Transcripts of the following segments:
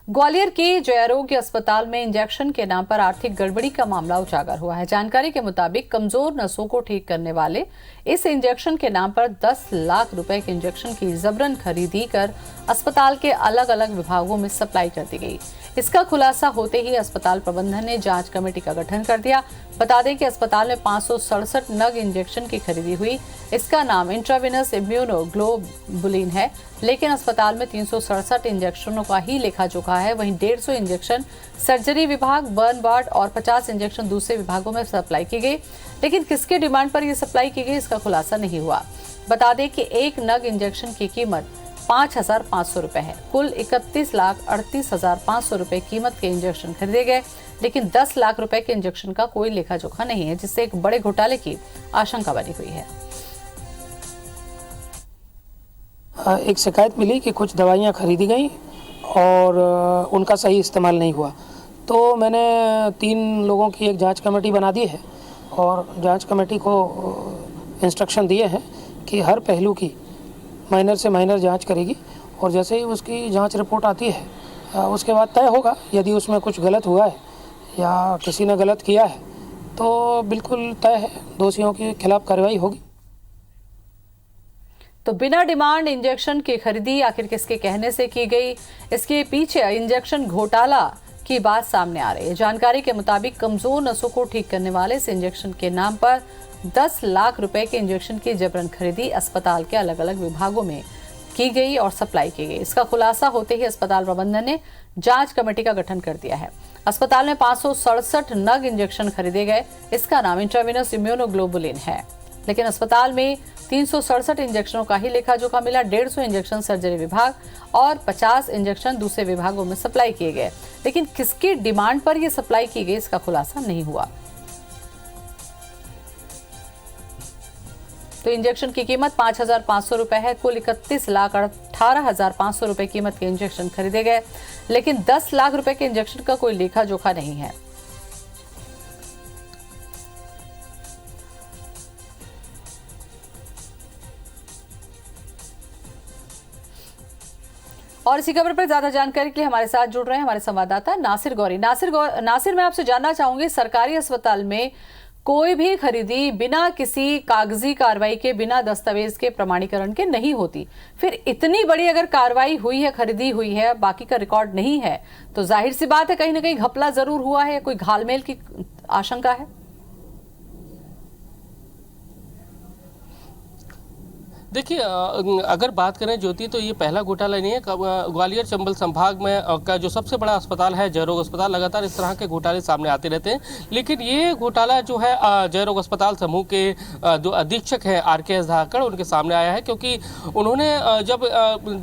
ग्वालियर के जयारोग्य अस्पताल में इंजेक्शन के नाम पर आर्थिक गड़बड़ी का मामला उजागर हुआ है। जानकारी के मुताबिक कमजोर नसों को ठीक करने वाले इस इंजेक्शन के नाम पर 10 लाख रुपए के इंजेक्शन की जबरन खरीदी कर अस्पताल के अलग अलग विभागों में सप्लाई कर दी गई। इसका खुलासा होते ही अस्पताल प्रबंधन ने जांच कमेटी का गठन कर दिया। बता दें कि अस्पताल में 567 नग इंजेक्शन की खरीदी हुई। इसका नाम इंट्रावेनस इम्यूनोग्लोबुलिन है, लेकिन अस्पताल में 367 इंजेक्शनों का ही लेखा जोखा है। वहीं 150 इंजेक्शन सर्जरी विभाग, बर्न वार्ड और 50 इंजेक्शन दूसरे विभागों में सप्लाई की गई, लेकिन किसके डिमांड पर यह सप्लाई की गई इसका खुलासा नहीं हुआ। बता दें कि एक नग इंजेक्शन की कीमत 5,500 रुपए है। कुल 31,38,500 रुपए कीमत के इंजेक्शन खरीदे गए, लेकिन 10 लाख रुपए के इंजेक्शन का कोई लेखा जोखा नहीं है, जिससे एक बड़े घोटाले की आशंका बनी हुई है। एक शिकायत मिली कि कुछ दवाइयाँ खरीदी गई और उनका सही इस्तेमाल नहीं हुआ, तो मैंने 3 लोगों की एक जांच कमेटी बना दी है और जांच कमेटी को इंस्ट्रक्शन दिए हैं कि हर पहलू की माइनर से माइनर जांच करेगी और जैसे ही उसकी जांच रिपोर्ट आती है उसके बाद तय होगा यदि उसमें कुछ गलत हुआ है या किसी ने गलत किया है तो बिल्कुल तय है, दोषियों के खिलाफ कार्रवाई होगी। तो बिना डिमांड इंजेक्शन की खरीदी आखिर किसके कहने से की गई, इसके पीछे इंजेक्शन घोटाला की बात सामने आ रही है। जानकारी के मुताबिक कमजोर नसों को ठीक करने वाले इस इंजेक्शन के नाम पर 10 लाख रुपए के इंजेक्शन की जबरन खरीदी अस्पताल के अलग अलग विभागों में की गई और सप्लाई की गई। इसका खुलासा होते ही अस्पताल प्रबंधन ने जांच कमेटी का गठन कर दिया है। अस्पताल में 567 नग इंजेक्शन खरीदे गए। इसका नाम इंट्रावेनस इम्यूनोग्लोबुलिन है, लेकिन अस्पताल में 367 इंजेक्शनों का ही लेखा जोखा मिला। 150 इंजेक्शन सर्जरी विभाग और 50 इंजेक्शन दूसरे विभागों में सप्लाई किए गए, लेकिन किसकी डिमांड पर यह सप्लाई की गई इसका खुलासा नहीं हुआ। तो इंजेक्शन की कीमत 5,500 रुपए है। कुल 31,18,500 रुपए कीमत के इंजेक्शन खरीदे गए, लेकिन 10 लाख रुपए के इंजेक्शन का कोई लेखा जोखा नहीं है। और इसी खबर पर ज्यादा जानकारी के लिए हमारे साथ जुड़ रहे हैं हमारे संवाददाता नासिर गौरी। नासिर, मैं आपसे जानना चाहूंगी, सरकारी अस्पताल में कोई भी खरीदी बिना किसी कागजी कार्रवाई के, बिना दस्तावेज के, प्रमाणीकरण के नहीं होती। फिर इतनी बड़ी अगर कार्रवाई हुई है, खरीदी हुई है, बाकी का रिकॉर्ड नहीं है, तो जाहिर सी बात है कहीं ना कहीं घपला जरूर हुआ है, कोई घालमेल की आशंका है। देखिए, अगर बात करें ज्योति, तो ये पहला घोटाला नहीं है। ग्वालियर चंबल संभाग में का जो सबसे बड़ा अस्पताल है जयरोग अस्पताल, लगातार इस तरह के घोटाले सामने आते रहते हैं, लेकिन ये घोटाला जो है जयरोग अस्पताल समूह के जो अधीक्षक हैं RKS धाकड़, उनके सामने आया है, क्योंकि उन्होंने जब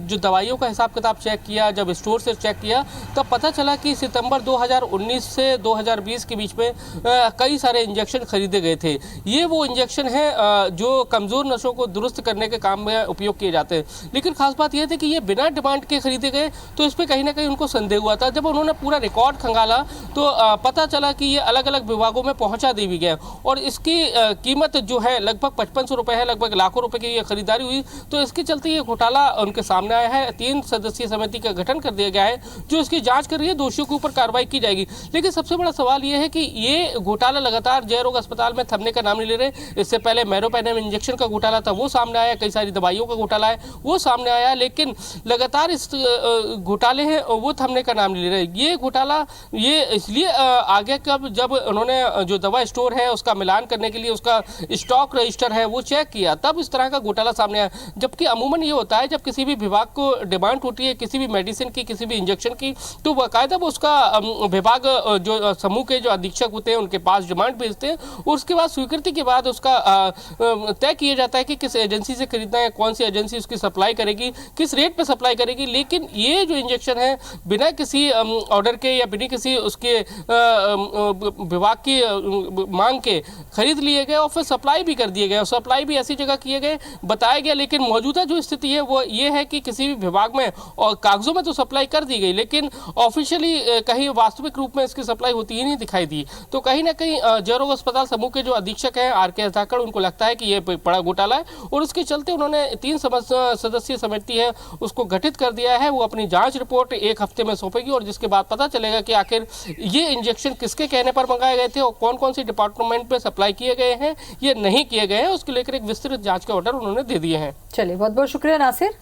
जो दवाइयों का हिसाब किताब चेक किया, जब स्टोर से चेक किया, तब पता चला कि सितंबर 2019 से 2020 के बीच में कई सारे इंजेक्शन खरीदे गए थे। ये वो इंजेक्शन है जो कमज़ोर नसों को दुरुस्त करने के काम में उपयोग किए जाते हैं, लेकिन खास बात यह थी कि ये बिना डिमांड के खरीदे गए, तो इस पे कहीं ना कहीं उनको संदेह हुआ था। जब उन्होंने पूरा रिकॉर्ड खंगाला तो पता चला कि ये अलग अलग विभागों में पहुंचा दी भी गया और इसकी कीमत जो है लगभग 5500 रुपए है, लगभग लाखों रुपए की ये खरीदारी हुई। तो इसके चलते ये घोटाला उनके सामने आया है। 3 सदस्यीय समिति का गठन कर दिया गया है जो इसकी जाँच कर रही है, दोषियों के ऊपर कार्रवाई की जाएगी। लेकिन सबसे बड़ा सवाल ये है कि ये घोटाला लगातार जयरोग अस्पताल में थमने का नाम नहीं ले रहे। इससे पहले मेरोपेनम इंजेक्शन का घोटाला था, वो सामने आया, कई सारी दवाइयों का घोटाला है वो सामने आया, लेकिन लगातार इस घोटाले हैं वो थमने का नाम नहीं ले रहे। ये घोटाला ये इसलिए आगे कब जब उन्होंने जो दवा स्टोर है उसका मिलान करने के लिए उसका स्टॉक रजिस्टर है वो चेक किया, तब इस तरह का घोटाला सामने आया। जबकि अमूमन ये होता है जब किसी भी विभाग को डिमांड होती है किसी भी मेडिसिन की, किसी भी इंजेक्शन की, तो बाकायदा वो उसका विभाग जो समूह के जो अधीक्षक होते हैं उनके पास डिमांड भेजते हैं और उसके बाद स्वीकृति के बाद उसका तय किया जाता है कि किस एजेंसी से खरीदना है, कौन सी एजेंसी उसकी सप्लाई करेगी, किस रेट पे सप्लाई करेगी। लेकिन ये जो इंजेक्शन है बिना किसी ऑर्डर के या बिना किसी उसके विभाग की मांग के खरीद लिए गए और फिर सप्लाई भी कर दिए गए और सप्लाई भी ऐसी जगह किए गए बताया गया। लेकिन मौजूदा जो स्थिति है वो ये है कि किसी भी विभाग में और कागजों में तो सप्लाई कर दी गई, लेकिन ऑफिशियली कहीं वास्तविक रूप में इसकी सप्लाई होती ही नहीं दिखाई दी। तो कहीं ना कहीं जयरोग अस्पताल समूह के जो अधीक्षक हैं RKS धाकड़, उनको लगता है कि ये बड़ा घोटाला है और उसके चलते चलते उन्होंने 3 सदस्यीय समिति है उसको गठित कर दिया है। वो अपनी जांच रिपोर्ट 1 हफ्ते में सौंपेगी और जिसके बाद पता चलेगा कि आखिर ये इंजेक्शन किसके कहने पर मंगाए गए थे और कौन कौन सी डिपार्टमेंट पे सप्लाई किए गए हैं, ये नहीं किए गए हैं, उसको लेकर एक विस्तृत जांच के ऑर्डर उन्होंने दे दिए हैं। चलिए, बहुत बहुत शुक्रिया नासिर।